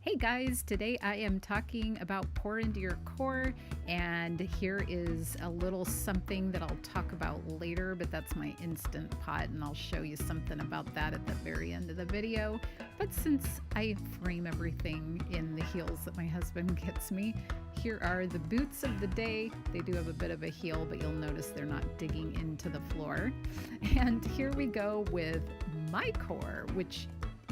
Hey guys, today I am talking about pour into your core, and here is a little something that I'll talk about later, but that's my Instant Pot, and I'll show you something about that at the very end of the video. But since I frame everything in the heels that my husband gets me, here are the boots of the day. They do have a bit of a heel, but you'll notice they're not digging into the floor. And here we go with my core, which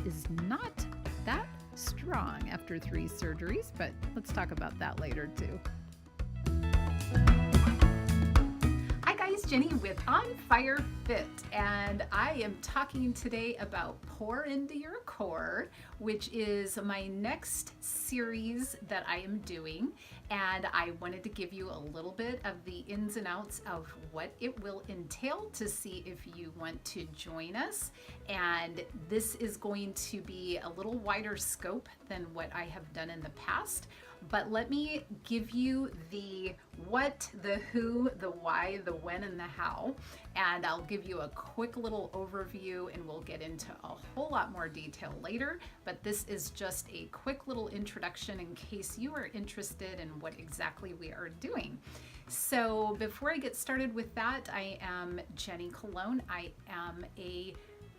is not that strong after 3 surgeries, but let's talk about that later too. Hi guys, Jenny with On Fire Fit, and I am talking today about Pour Into Your Core, which is my next series that I am doing, and I wanted to give you a little bit of the ins and outs of what it will entail to see if you want to join us. And this is going to be a little wider scope than what I have done in the past. But let me give you the what, the who, the why, the when, and the how. And I'll give you a quick little overview, and we'll get into a whole lot more detail later. But this is just a quick little introduction in case you are interested in what exactly we are doing. So before I get started with that, I am Jenny Cologne. I am a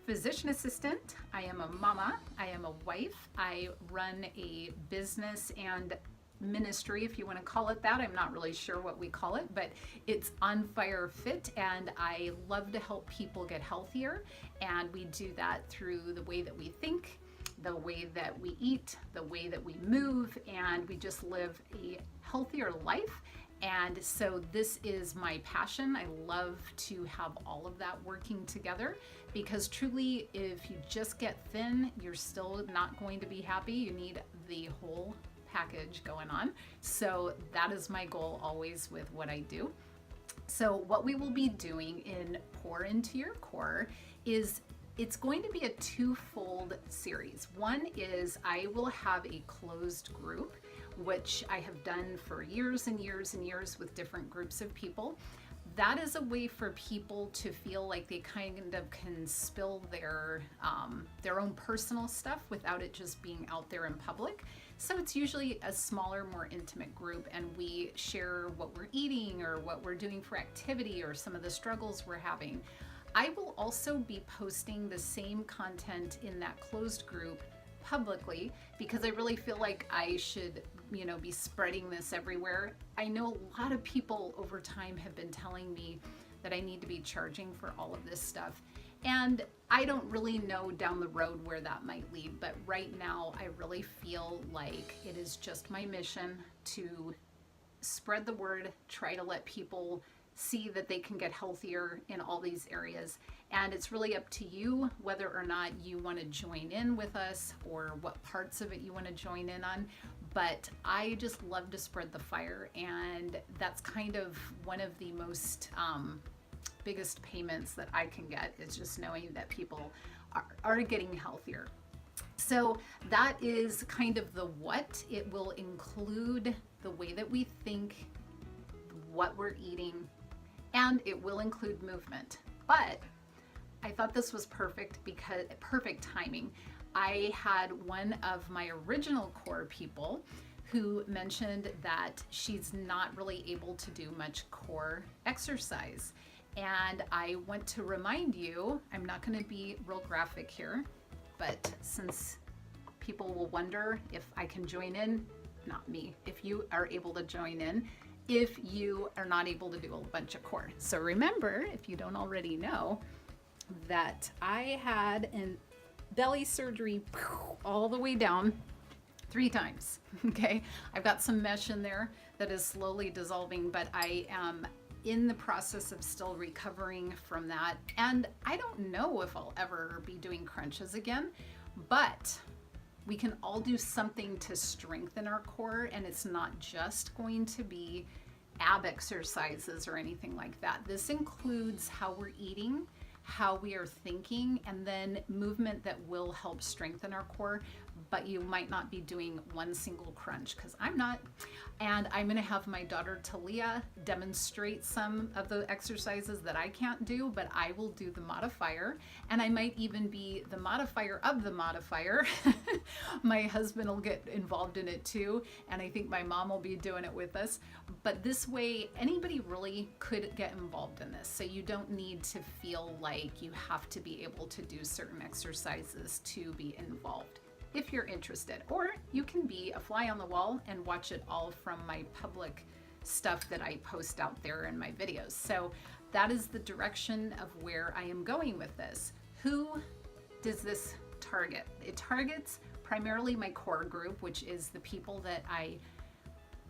physician assistant. I am a mama. I am a wife. I run a business and ministry, if you want to call it that. I'm not really sure what we call it, but it's On Fire Fit, and I love to help people get healthier. And we do that through the way that we think, the way that we eat, the way that we move, and we just live a healthier life. And so this is my passion. I love to have all of that working together, because truly, if you just get thin, you're still not going to be happy. You need the whole package going on. So that is my goal always with what I do. So what we will be doing in Pour Into Your Core is it's going to be a twofold series. One is I will have a closed group, which I have done for years and years and years with different groups of people. That is a way for people to feel like they kind of can spill their own personal stuff without it just being out there in public. So it's usually a smaller, more intimate group, and we share what we're eating or what we're doing for activity or some of the struggles we're having. I will also be posting the same content in that closed group publicly, because I really feel like I should, be spreading this everywhere. I know a lot of people over time have been telling me that I need to be charging for all of this stuff. And I don't really know down the road where that might lead, but right now I really feel like it is just my mission to spread the word, try to let people see that they can get healthier in all these areas. And it's really up to you whether or not you want to join in with us or what parts of it you want to join in on. But I just love to spread the fire, and that's kind of one of the most biggest payments that I can get, is just knowing that people are getting healthier. So that is kind of the what. It will include the way that we think, what we're eating, and it will include movement. But I thought this was perfect timing. I had one of my original core people who mentioned that she's not really able to do much core exercise. And I want to remind you, I'm not going to be real graphic here, but since people will wonder if I can join in, not me, if you are able to join in, if you are not able to do a bunch of core. So remember, if you don't already know, that I had a belly surgery all the way down 3 times, okay? I've got some mesh in there that is slowly dissolving, but I am in the process of still recovering from that. And I don't know if I'll ever be doing crunches again, but we can all do something to strengthen our core, and it's not just going to be ab exercises or anything like that. This includes how we're eating, how we are thinking, and then movement that will help strengthen our core, but you might not be doing one single crunch, because I'm not. And I'm going to have my daughter Talia demonstrate some of the exercises that I can't do, but I will do the modifier, and I might even be the modifier of the modifier. My husband will get involved in it too, and I think my mom will be doing it with us. But this way, anybody really could get involved in this, so you don't need to feel like you have to be able to do certain exercises to be involved, if you're interested. Or you can be a fly on the wall and watch it all from my public stuff that I post out there in my videos. So that is the direction of where I am going with this. Who does this target? It targets primarily my core group, which is the people that I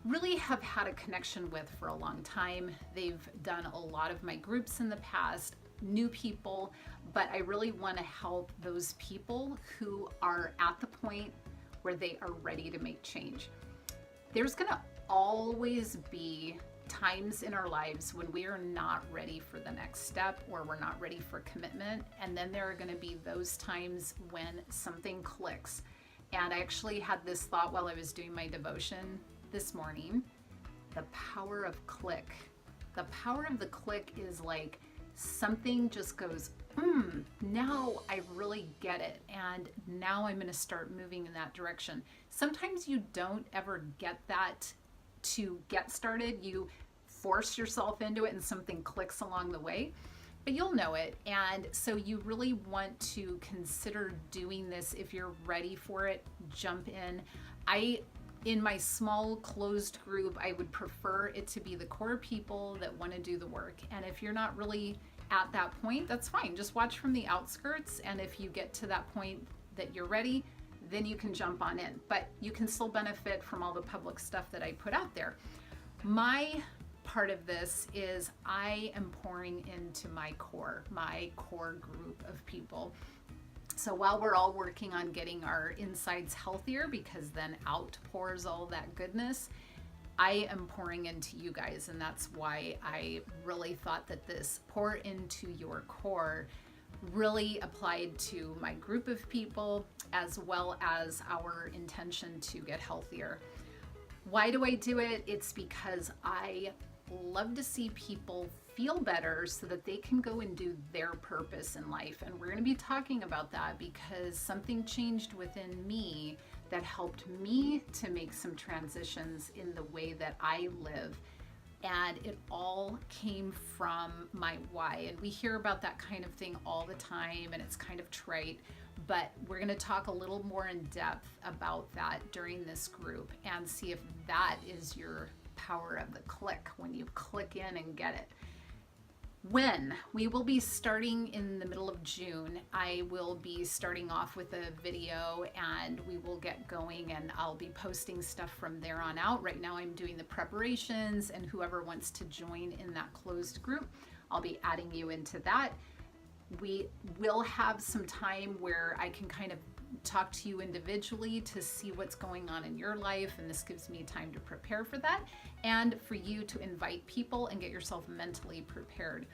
really have had a connection with for a long time. They've done a lot of my groups in the past, new people, but I really want to help those people who are at the point where they are ready to make change. There's going to always be times in our lives when we are not ready for the next step, or we're not ready for commitment, and then there are going to be those times when something clicks. And I actually had this thought while I was doing my devotion this morning. The power of click. The power of the click is like something just goes, now I really get it, and now I'm going to start moving in that direction. Sometimes you don't ever get that to get started. You force yourself into it and something clicks along the way, but you'll know it. And so you really want to consider doing this. If you're ready for it, jump in. In my small closed group, I would prefer it to be the core people that want to do the work. And if you're not really at that point, that's fine. Just watch from the outskirts. And if you get to that point that you're ready, then you can jump on in. But you can still benefit from all the public stuff that I put out there. My part of this is I am pouring into my core group of people. So while we're all working on getting our insides healthier, because then out pours all that goodness, I am pouring into you guys. And that's why I really thought that this pour into your core really applied to my group of people, as well as our intention to get healthier. Why do I do it? It's because I love to see people feel better so that they can go and do their purpose in life. And we're going to be talking about that because something changed within me that helped me to make some transitions in the way that I live. And it all came from my why. And we hear about that kind of thing all the time, and it's kind of trite, but we're going to talk a little more in depth about that during this group and see if that is your power of the click, when you click in and get it. When we will be starting in the middle of June, I will be starting off with a video and we will get going, and I'll be posting stuff from there on out. Right now I'm doing the preparations, and whoever wants to join in that closed group, I'll be adding you into that. We will have some time where I can kind of talk to you individually to see what's going on in your life, and this gives me time to prepare for that and for you to invite people and get yourself mentally prepared.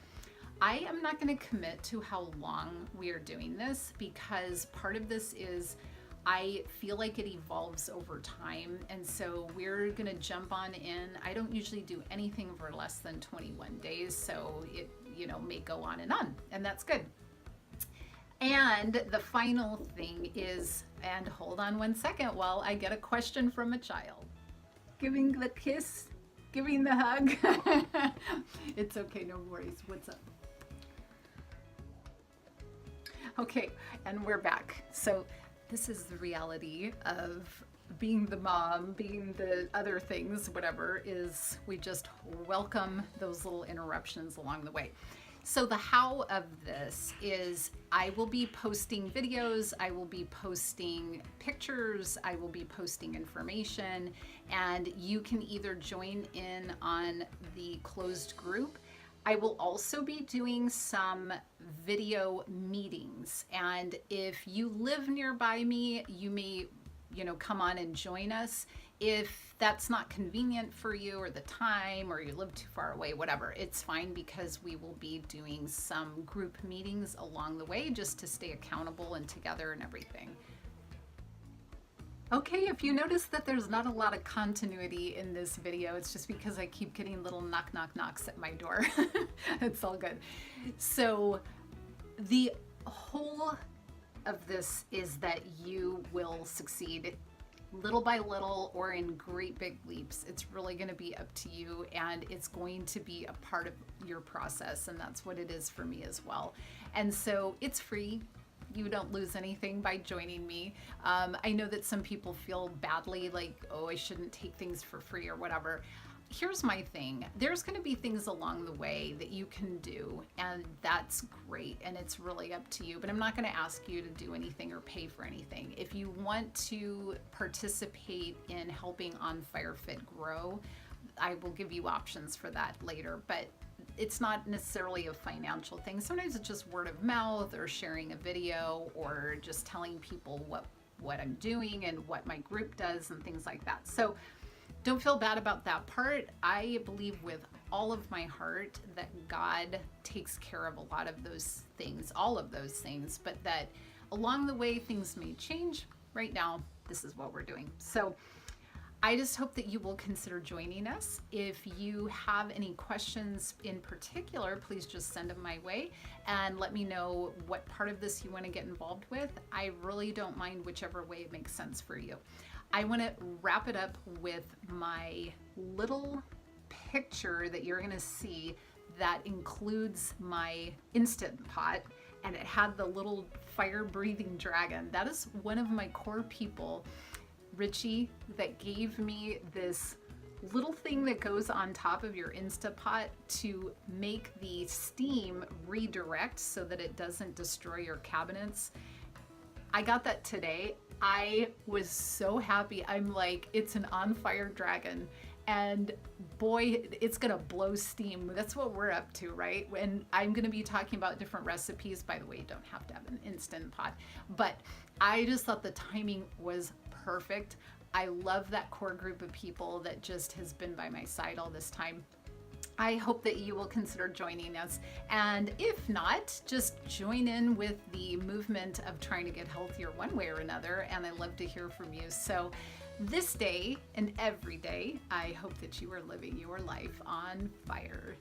I am not going to commit to how long we are doing this, because part of this is I feel like it evolves over time, and so we're going to jump on in. I don't usually do anything for less than 21 days, so it may go on, and that's good. And the final thing is, and hold on one second while I get a question from a child. Giving the kiss, giving the hug. It's okay, no worries. What's up? Okay, and we're back. So this is the reality of being the mom, being the other things, whatever, is we just welcome those little interruptions along the way. So the how of this is I will be posting videos, I will be posting pictures, I will be posting information, and you can either join in on the closed group. I will also be doing some video meetings, and if you live nearby me, you may come on and join us. If that's not convenient for you, or the time, or you live too far away, whatever, it's fine, because we will be doing some group meetings along the way just to stay accountable and together and everything. Okay, if you notice that there's not a lot of continuity in this video, it's just because I keep getting little knock knock knocks at my door. It's all good. So the whole of this is that you will succeed little by little, or in great big leaps. It's really going to be up to you, and it's going to be a part of your process, and that's what it is for me as well. And so it's free. You don't lose anything by joining me. I know that some people feel badly, like, oh, I shouldn't take things for free or whatever. Here's my thing. There's going to be things along the way that you can do, and that's great, and it's really up to you. But I'm not going to ask you to do anything or pay for anything. If you want to participate in helping On Fire Fit grow, I will give you options for that later. But it's not necessarily a financial thing. Sometimes it's just word of mouth, or sharing a video, or just telling people what I'm doing and what my group does and things like that. So don't feel bad about that part. I believe with all of my heart that God takes care of a lot of those things, all of those things, but that along the way things may change. Right now, this is what we're doing. So I just hope that you will consider joining us. If you have any questions in particular, please just send them my way and let me know what part of this you want to get involved with. I really don't mind whichever way it makes sense for you. I want to wrap it up with my little picture that you're going to see that includes my Instant Pot, and it had the little fire-breathing dragon. That is one of my core people, Richie, that gave me this little thing that goes on top of your Instant Pot to make the steam redirect so that it doesn't destroy your cabinets. I got that today. I was so happy. I'm like, it's an on fire dragon, and boy, it's gonna blow steam. That's what we're up to, right? And I'm gonna be talking about different recipes. By the way, you don't have to have an Instant Pot, but I just thought the timing was perfect. I love that core group of people that just has been by my side all this time. I hope that you will consider joining us, and if not, just join in with the movement of trying to get healthier one way or another, and I love to hear from you. So this day and every day, I hope that you are living your life on fire.